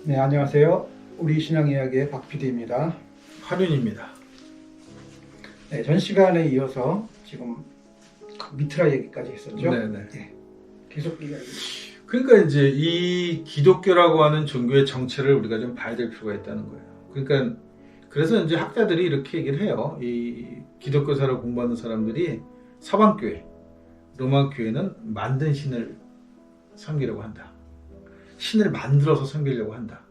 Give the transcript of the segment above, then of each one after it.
네, 안녕하세요. 우리 신앙 이야기의 박 PD입니다. 하륜입니다. 네, 전 시간에 이어서 지금 미트라 얘기까지 했었죠. 네네. 네, 계속 이야기. 그러니까 이제 이 기독교라고 하는 종교의 정체를 우리가 좀 봐야 될 필요가 있다는 거예요. 그러니까 그래서 이제 학자들이 이렇게 얘기를 해요. 이 기독교사를 공부하는 사람들이 서방교회, 로마교회는 만든 신을 섬기려고 한다. 신을 만들어서 섬기려고 한다.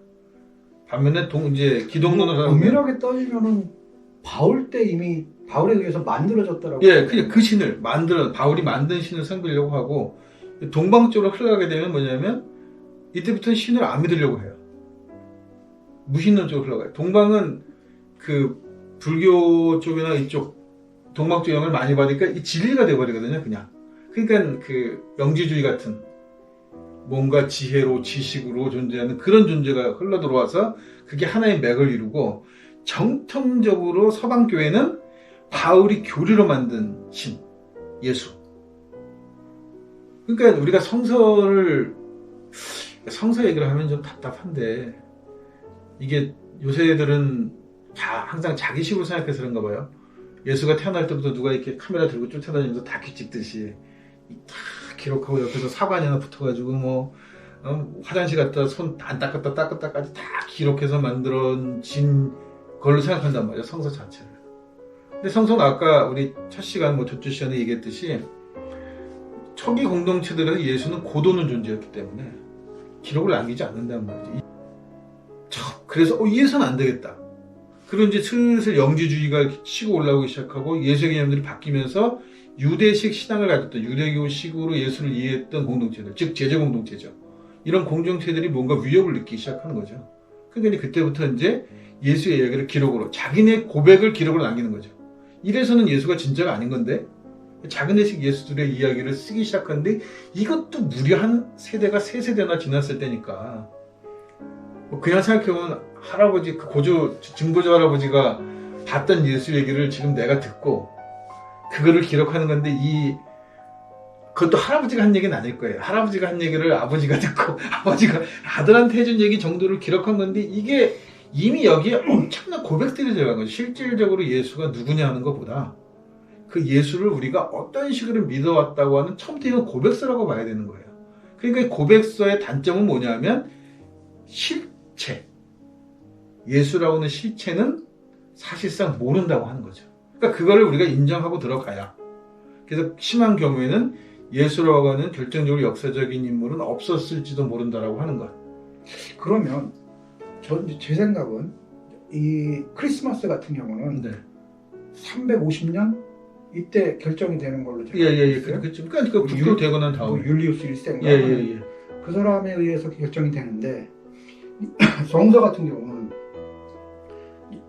반면에 이제 기독론을 하면 엄밀하게 따지면은 바울 때 이미 바울에 의해서 만들어졌더라고요. 예, 그냥 그 신을 바울이 만든 신을 섬기려고 하고, 동방 쪽으로 흘러가게 되면 뭐냐면, 이때부터는 신을 안 믿으려고 해요. 무신론 쪽으로 흘러가요. 동방은 그 불교 쪽이나 이쪽, 동방 쪽 영향을 많이 받으니까 이 진리가 돼버리거든요, 그냥. 그러니까 그 영지주의 같은, 뭔가 지혜로, 지식으로 존재하는 그런 존재가 흘러 들어와서 그게 하나의 맥을 이루고, 정통적으로 서방교회는 바울이 교리로 만든 신, 예수. 그러니까 우리가 성서 얘기를 하면 좀 답답한데, 이게 요새 애들은 다 항상 자기식으로 생각해서 그런가 봐요. 예수가 태어날 때부터 누가 이렇게 카메라 들고 쫓아다니면서 다큐 찍듯이 다 기록하고 옆에서 사관이 하나 붙어가지고 화장실 갔다 손 안 닦았다까지 다 기록해서 만들어진 걸로 생각한단 말이에요, 성서 자체를. 근데 성서는 아까 우리 첫 시간 조주 시간에 얘기했듯이 초기 공동체들에서 예수는 고도는 존재였기 때문에 기록을 남기지 않는단 말이죠. 그래서 예수는 안 되겠다. 그리고 이제 슬슬 영지주의가 치고 올라오기 시작하고 예수의 개념들이 바뀌면서 유대식 신앙을 가졌던 유대교식으로 예수를 이해했던 공동체들, 즉 제자 공동체죠. 이런 공동체들이 뭔가 위협을 느끼기 시작하는 거죠. 그러니까 그때부터 이제 예수의 이야기를 기록으로, 자기네 고백을 기록으로 남기는 거죠. 이래서는 예수가 진짜가 아닌 건데 자기네식 예수들의 이야기를 쓰기 시작하는데, 이것도 무려 한 세대가 세 세대나 지났을 때니까 그냥 생각해보면 할아버지, 그 증보조 할아버지가 봤던 예수 얘기를 지금 내가 듣고 그거를 기록하는 건데, 그것도 할아버지가 한 얘기는 아닐 거예요. 할아버지가 한 얘기를 아버지가 듣고 아버지가 아들한테 해준 얘기 정도를 기록한 건데, 이게 이미 여기에 엄청난 고백들이 들어간 거죠. 실질적으로 예수가 누구냐 하는 것보다 그 예수를 우리가 어떤 식으로 믿어왔다고 하는 처음부터 이건 고백서라고 봐야 되는 거예요. 그러니까 이 고백서의 단점은 뭐냐면 실체, 예수라고 하는 실체는 사실상 모른다고 하는 거죠. 그러니까 그거를 우리가 인정하고 들어가야. 그래서 심한 경우에는 예수라고 하는 결정적으로 역사적인 인물은 없었을지도 모른다라고 하는 것. 그러면 제 생각은 이 크리스마스 같은 경우는 네. 350년 이때 결정이 되는 걸로 제가 예. 알고 있어요. 그러니까 그 불교 되고 난 다음에. 율리우스 1세인가 예. 그 사람에 의해서 결정이 되는데, 성서 같은 경우는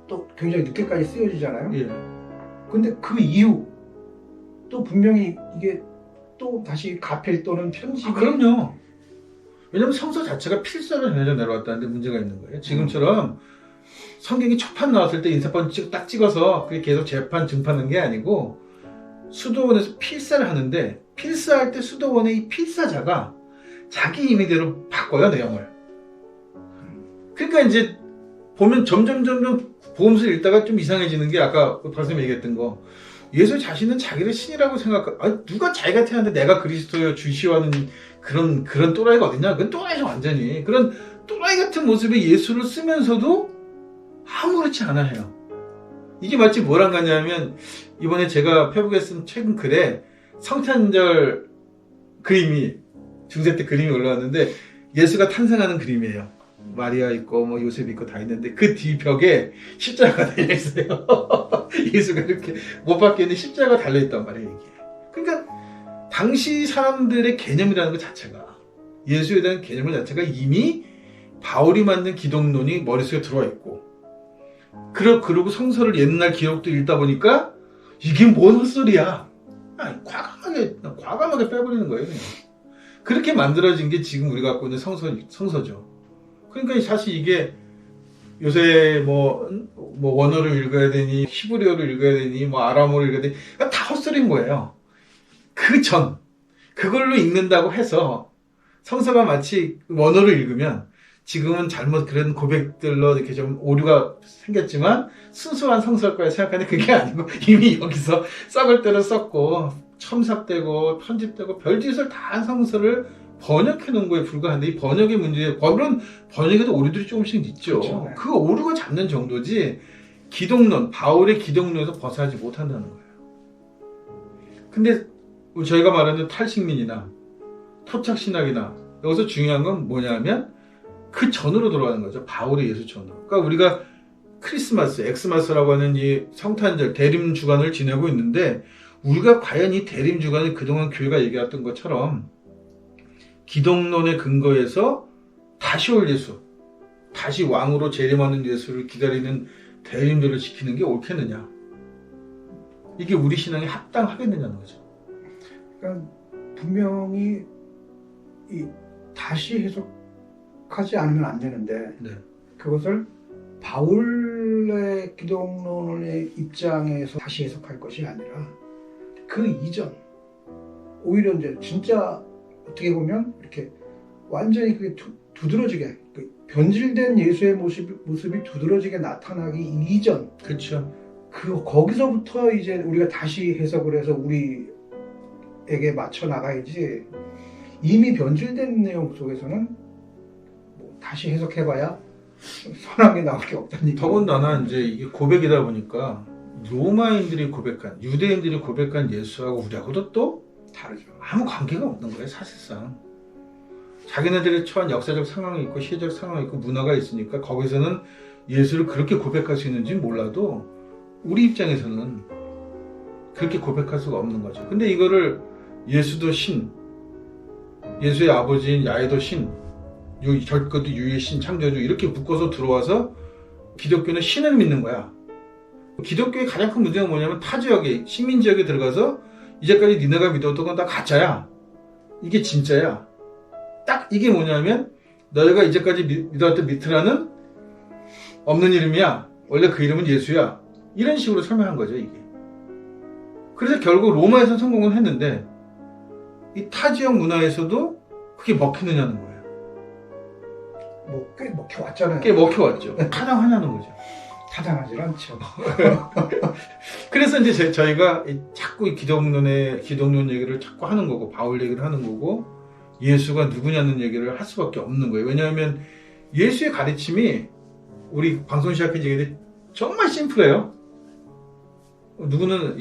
또 굉장히 늦게까지 쓰여지잖아요. 예. 근데 그 이후 또 분명히 이게 또 다시 가필 또는 편집이 그럼요. 왜냐면 성서 자체가 필서로 전해져 내려왔다는데 문제가 있는 거예요. 지금처럼 성경이 초판 나왔을 때 인쇄판 딱 찍어서 그게 계속 재판, 증판하는 게 아니고 수도원에서 필사를 하는데, 필사할 때 수도원의 이 필사자가 자기 임의대로 바꿔요, 내용을. 그러니까 이제 보면 점점 보험서 읽다가 좀 이상해지는 게 아까 박사님이 얘기했던 거. 예수 자신은 자기를 신이라고 생각하고, 누가 자기가 태어났는데 내가 그리스도여 주시오하는 그런 또라이가 어딨냐? 그건 또라이죠, 완전히. 그런 또라이 같은 모습의 예수를 쓰면서도 아무렇지 않아 해요. 이게 마치 뭐랑 같냐면, 이번에 제가 페북에 쓴 최근 글에 성탄절 그림이, 중세 때 그림이 올라왔는데 예수가 탄생하는 그림이에요. 마리아 있고 요셉 있고 다 있는데 그 뒤벽에 십자가가 달려있어요. 예수가 이렇게 못 박혀있는 십자가가 달려있단 말이에요, 이게. 그러니까 당시 사람들의 개념이라는 것 자체가, 예수에 대한 개념 자체가 이미 바울이 만든 기독론이 머릿속에 들어와 있고, 그리고 성서를 옛날 기록도 읽다 보니까 이게 뭔 헛소리야, 과감하게 빼버리는 거예요, 그냥. 그렇게 만들어진 게 지금 우리가 갖고 있는 성서죠. 그러니까 사실 이게 요새 원어를 읽어야 되니, 히브리어를 읽어야 되니, 아람어를 읽어야 되니, 다 헛소리인 거예요. 그걸로 읽는다고 해서 성서가 마치 원어를 읽으면 지금은 잘못 그런 고백들로 이렇게 좀 오류가 생겼지만 순수한 성서일 거라 생각하는데 그게 아니고 이미 여기서 썩을 대로 썼고 첨삭되고 편집되고 별짓을 다 한 성서를 번역해 놓은 거에 불과한데 이 번역의 문제, 물론 번역에도 오류들이 조금씩 있죠. 그렇죠. 네. 그 오류가 잡는 정도지 기독론, 바울의 기독론에서 벗어나지 못한다는 거예요. 근데 저희가 말하는 탈식민이나 토착신학이나 여기서 중요한 건 뭐냐면 그 전으로 돌아가는 거죠. 바울의 예수 전으로. 그러니까 우리가 크리스마스, 엑스마스라고 하는 이 성탄절, 대림주간을 지내고 있는데 우리가 과연 이 대림주간을 그동안 교회가 얘기했던 것처럼 기독론의 근거에서 다시 올 예수, 다시 왕으로 재림하는 예수를 기다리는 대림절을 지키는 게 옳겠느냐. 이게 우리 신앙에 합당하겠느냐는 거죠. 그러니까 분명히 다시 해석하지 않으면 안 되는데 네. 그것을 바울의 기독론의 입장에서 다시 해석할 것이 아니라 그 이전 오히려 이제 진짜 어떻게 보면 이렇게 완전히 그게 두드러지게 변질된 예수의 모습이 두드러지게 나타나기 이전 그렇죠. 거기서부터 이제 우리가 다시 해석을 해서 우리에게 맞춰 나가야지 이미 변질된 내용 속에서는 뭐 다시 해석해봐야 선하게 나올 게 없다는 얘기. 더군다나 이제 이게 고백이다 보니까 로마인들이 고백한, 유대인들이 고백한 예수하고 우리하고도 또 다르죠. 아무 관계가 없는 거예요, 사실상. 자기네들이 처한 역사적 상황이 있고 시대적 상황이 있고 문화가 있으니까 거기서는 예수를 그렇게 고백할 수 있는지 몰라도 우리 입장에서는 그렇게 고백할 수가 없는 거죠. 근데 이거를 예수도 신, 예수의 아버지인 야훼도 신, 그것도 유의 신, 창조주 이렇게 묶어서 들어와서 기독교는 신을 믿는 거야. 기독교의 가장 큰 문제가 뭐냐면 타 지역에, 시민 지역에 들어가서 이제까지 니네가 믿었던 건 다 가짜야. 이게 진짜야. 딱 이게 뭐냐면 너희가 이제까지 믿었던 미트라는 없는 이름이야. 원래 그 이름은 예수야. 이런 식으로 설명한 거죠, 이게. 그래서 결국 로마에서 성공은 했는데 이 타 지역 문화에서도 그게 먹히느냐는 거예요. 뭐 꽤 먹혀왔잖아요. 꽤 먹혀왔죠. 타당하냐는 거죠. 타당하지 않죠. 그래서 이제 저희가 자꾸 이 기독론 얘기를 자꾸 하는 거고, 바울 얘기를 하는 거고, 예수가 누구냐는 얘기를 할 수밖에 없는 거예요. 왜냐하면 예수의 가르침이 우리 방송 시작한 얘기인데 정말 심플해요. 누구는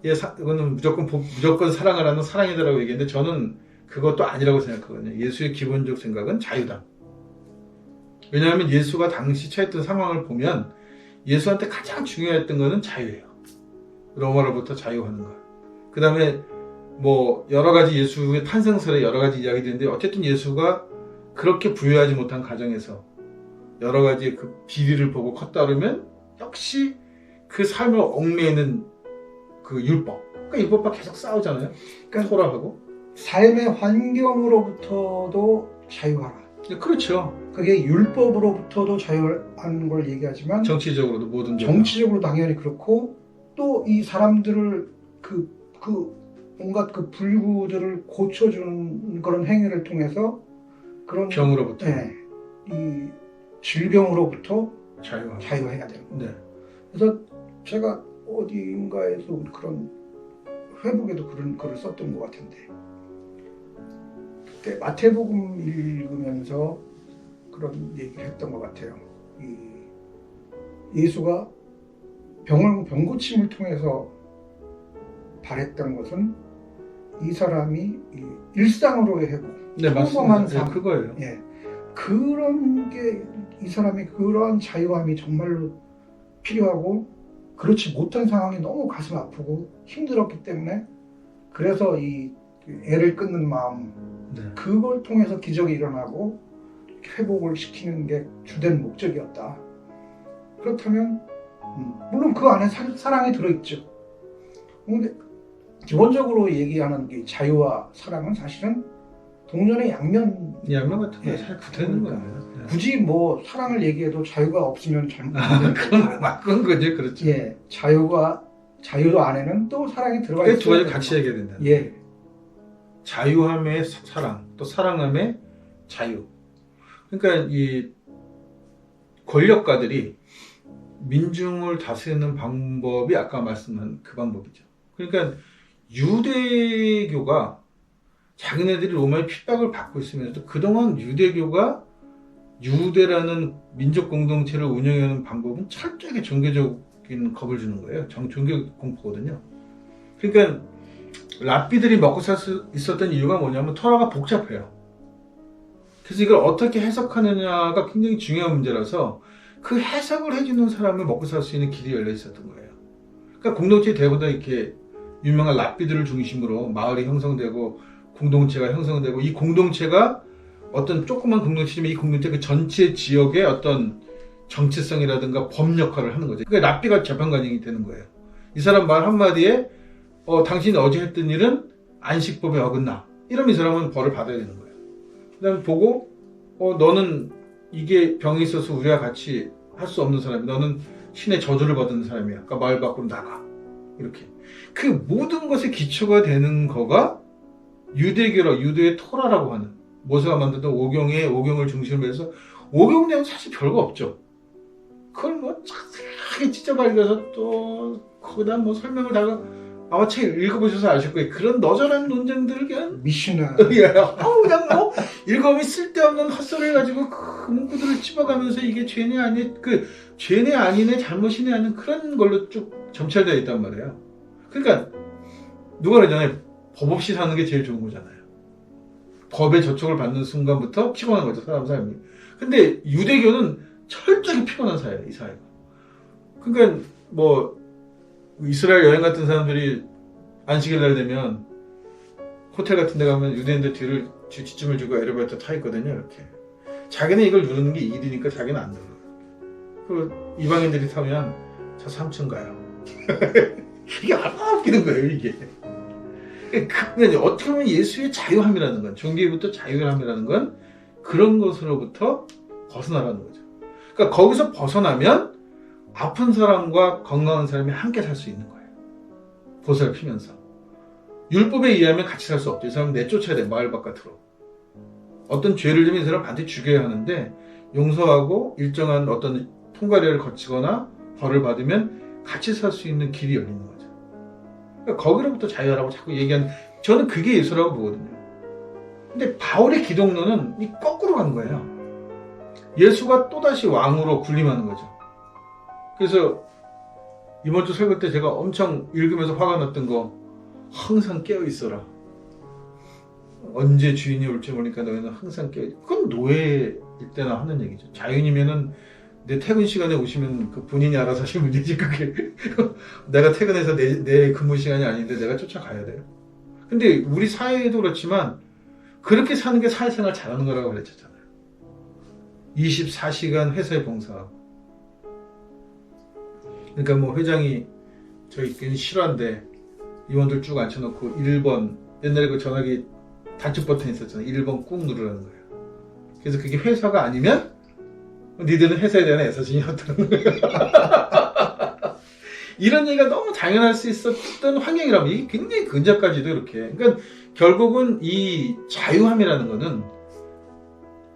이거는 무조건 사랑하라는 사랑이다라고 얘기했는데 저는 그것도 아니라고 생각하거든요. 예수의 기본적 생각은 자유다. 왜냐하면 예수가 당시 처했던 상황을 보면 예수한테 가장 중요했던 것은 자유예요. 로마로부터 자유하는 것. 그 다음에 뭐 여러 가지 예수의 탄생설에 여러 가지 이야기들이 있는데 어쨌든 예수가 그렇게 부유하지 못한 가정에서 여러 가지 그 비리를 보고 컸다 그러면 역시 그 삶을 얽매이는 그 율법. 그러니까 율법과 계속 싸우잖아요. 그러니까 토라하고. 삶의 환경으로부터도 자유하라. 그렇죠. 그게 율법으로부터도 자유하는 걸 얘기하지만 정치적으로도 모든 정치적으로 당연히 그렇고 또 이 사람들을 온갖 그 불구들을 고쳐주는 그런 행위를 통해서 그런 병으로부터 이 질병으로부터 자유해야 돼요. 네. 그래서 제가 어딘가에서 그런 회복에도 그런 글을 썼던 것 같은데 그때 마태복음 읽으면서 그런 얘기를 했던 것 같아요. 예수가 병 고침을 통해서 바랬던 것은 이 사람이 일상으로의 회복, 네, 평범한 맞습니다. 삶, 그거예요. 그런 게 이 사람이 그러한 자유함이 정말로 필요하고 그렇지 못한 상황이 너무 가슴 아프고 힘들었기 때문에 그래서 이 애를 끊는 마음 그걸 통해서 기적이 일어나고 회복을 시키는 게 주된 목적이었다. 그렇다면 물론 그 안에 사랑이 들어있죠. 근데 기본적으로 얘기하는 게 자유와 사랑은 사실은 동전의 양면 같은 게 잘 붙어있는 거예요. 굳이 뭐 사랑을 얘기해도 자유가 없으면 그건 거죠. 그렇죠. 자유 안에는 또 사랑이 들어가 있어요. 두 가지 같이 얘기해야 된다. 예. 자유함의 사랑, 또 사랑함의 자유. 그러니까 이 권력가들이 민중을 다스리는 방법이 아까 말씀한 그 방법이죠. 그러니까 유대교가 자기네들이 로마의 핍박을 받고 있으면서도 그동안 유대교가 유대라는 민족 공동체를 운영하는 방법은 철저하게 종교적인 겁을 주는 거예요. 종교 공포거든요. 그러니까 랍비들이 먹고 살 수 있었던 이유가 뭐냐면 토라가 복잡해요. 그래서 이걸 어떻게 해석하느냐가 굉장히 중요한 문제라서 그 해석을 해주는 사람을 먹고 살 수 있는 길이 열려 있었던 거예요. 그러니까 공동체 대부분 이렇게 유명한 랍비들을 중심으로 마을이 형성되고 공동체가 형성되고 이 공동체가 어떤 조그만 공동체지만 이 공동체 그 전체 지역의 어떤 정체성이라든가 법 역할을 하는 거죠. 그러니까 랍비가 재판관이 되는 거예요. 이 사람 말 한마디에 당신이 어제 했던 일은 안식법에 어긋나. 이러면 이 사람은 벌을 받아야 되는 거예요. 그 다음에 보고 너는 이게 병이 있어서 우리와 같이 할 수 없는 사람이야. 너는 신의 저주를 받은 사람이야. 그러니까 마을 밖으로 나가. 이렇게. 그 모든 것의 기초가 되는 거가 유대의 토라라고 하는 모세가 만들던 오경을 중심으로 해서 오경 내용은 사실 별거 없죠. 그걸 뭐 자세하게 찢어발려서 또 거기다 뭐 설명을 다가 아마 책 읽어보셔서 아실 거예요. 그런 너절한 논쟁들을 그냥 미시나 그냥 뭐 읽어보면 쓸데없는 헛소리 가지고 그 문구들을 찝어가면서 이게 죄네 아니 죄네 아니네 잘못이네 하는 그런 걸로 쭉 점철되어 있단 말이에요. 그러니까 누가 그러잖아요. 법 없이 사는 게 제일 좋은 거잖아요. 법의 저촉을 받는 순간부터 피곤한 거죠, 삶이. 근데 유대교는 철저히 피곤한 사회예요, 이 사회가. 그러니까 뭐 이스라엘 여행 같은 사람들이 안식일 날 되면 호텔 같은 데 가면 유대인들 뒤를 뒷짐을 주고 엘리베이터 타 있거든요, 이렇게. 자기는 이걸 누르는 게 일이니까 자기는 안 눌러요. 그리고 이방인들이 타면 저 3층 가요. 이게 얼마나 웃기는 거예요, 이게. 그러니까 어떻게 보면 예수의 자유함이라는 건, 종교부터 자유함이라는 건 그런 것으로부터 벗어나라는 거죠. 그러니까 거기서 벗어나면 아픈 사람과 건강한 사람이 함께 살 수 있는 거예요. 보살피면서. 율법에 의하면 같이 살 수 없죠. 이 사람은 내쫓아야 돼, 마을 바깥으로. 어떤 죄를 지면 이 사람 반드시 죽여야 하는데 용서하고 일정한 어떤 통과례를 거치거나 벌을 받으면 같이 살 수 있는 길이 열리는 거죠. 그러니까 거기로부터 자유하라고 자꾸 얘기하는, 저는 그게 예수라고 보거든요. 근데 바울의 기독론은 이 거꾸로 간 거예요. 예수가 또다시 왕으로 군림하는 거죠. 그래서 이번 주 설교 때 제가 엄청 읽으면서 화가 났던 거, 항상 깨어 있어라. 언제 주인이 올지 모르니까 너희는 항상 깨어 있어라. 그건 노예일 때나 하는 얘기죠. 자유인이면은 내 퇴근 시간에 오시면 그 본인이 알아서 하실 문제지, 그게. 내가 퇴근해서 내 근무 시간이 아닌데 내가 쫓아가야 돼요. 근데 우리 사회에도 그렇지만 그렇게 사는 게 사회생활 잘하는 거라고 그랬잖아요. 24시간 회사에 봉사하고. 그러니까 뭐 회장이 저희 싫어한데 임원들 쭉 앉혀놓고 1번, 옛날에 그 전화기 단축 버튼 있었잖아요. 1번 꾹 누르라는 거예요. 그래서 그게 회사가 아니면 니들은 회사에 대한 애사심이 없다는 거예요. 이런 얘기가 너무 당연할 수 있었던 환경이라면 이게 굉장히 근자까지도 이렇게. 그러니까 결국은 이 자유함이라는 거는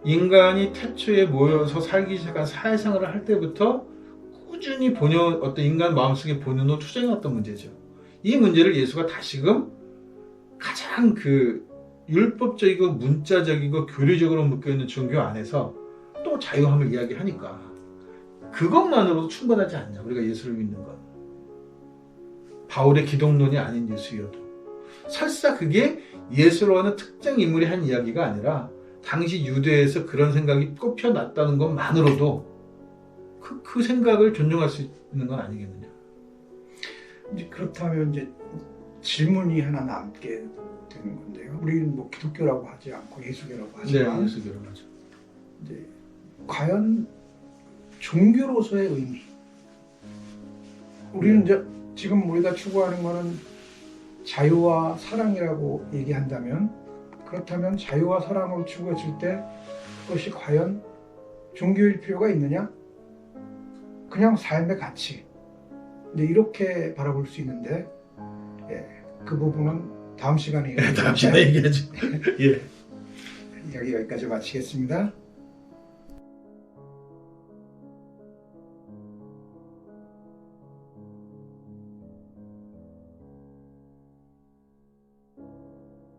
인간이 태초에 모여서 살기 시작한 사회생활을 할 때부터 꾸준히 어떤 인간 마음속에 본연으로 투쟁해왔던 문제죠. 이 문제를 예수가 다시금 가장 그 율법적이고 문자적이고 교리적으로 묶여있는 종교 안에서 또 자유함을 이야기하니까 그것만으로도 충분하지 않냐, 우리가 예수를 믿는 건. 바울의 기독론이 아닌 예수여도 설사 그게 예수로 하는 특정 인물이 한 이야기가 아니라 당시 유대에서 그런 생각이 꼽혀났다는 것만으로도 그 생각을 존중할 수 있는 건 아니겠느냐. 이제 그렇다면 이제 질문이 하나 남게 되는 건데요. 우리는 뭐 기독교라고 하지 않고 예수교라고 하지만, 네, 예수교라고 하죠. 이제 과연 종교로서의 의미. 우리는 이제 지금 우리가 추구하는 거는 자유와 사랑이라고 얘기한다면, 그렇다면 자유와 사랑을 추구했을 때 그것이 과연 종교일 필요가 있느냐? 그냥 삶의 가치. 이제 이렇게 바라볼 수 있는데, 그 부분은 다음 시간에 다음 시간에 얘기하죠. 예. 이야기 여기까지 마치겠습니다.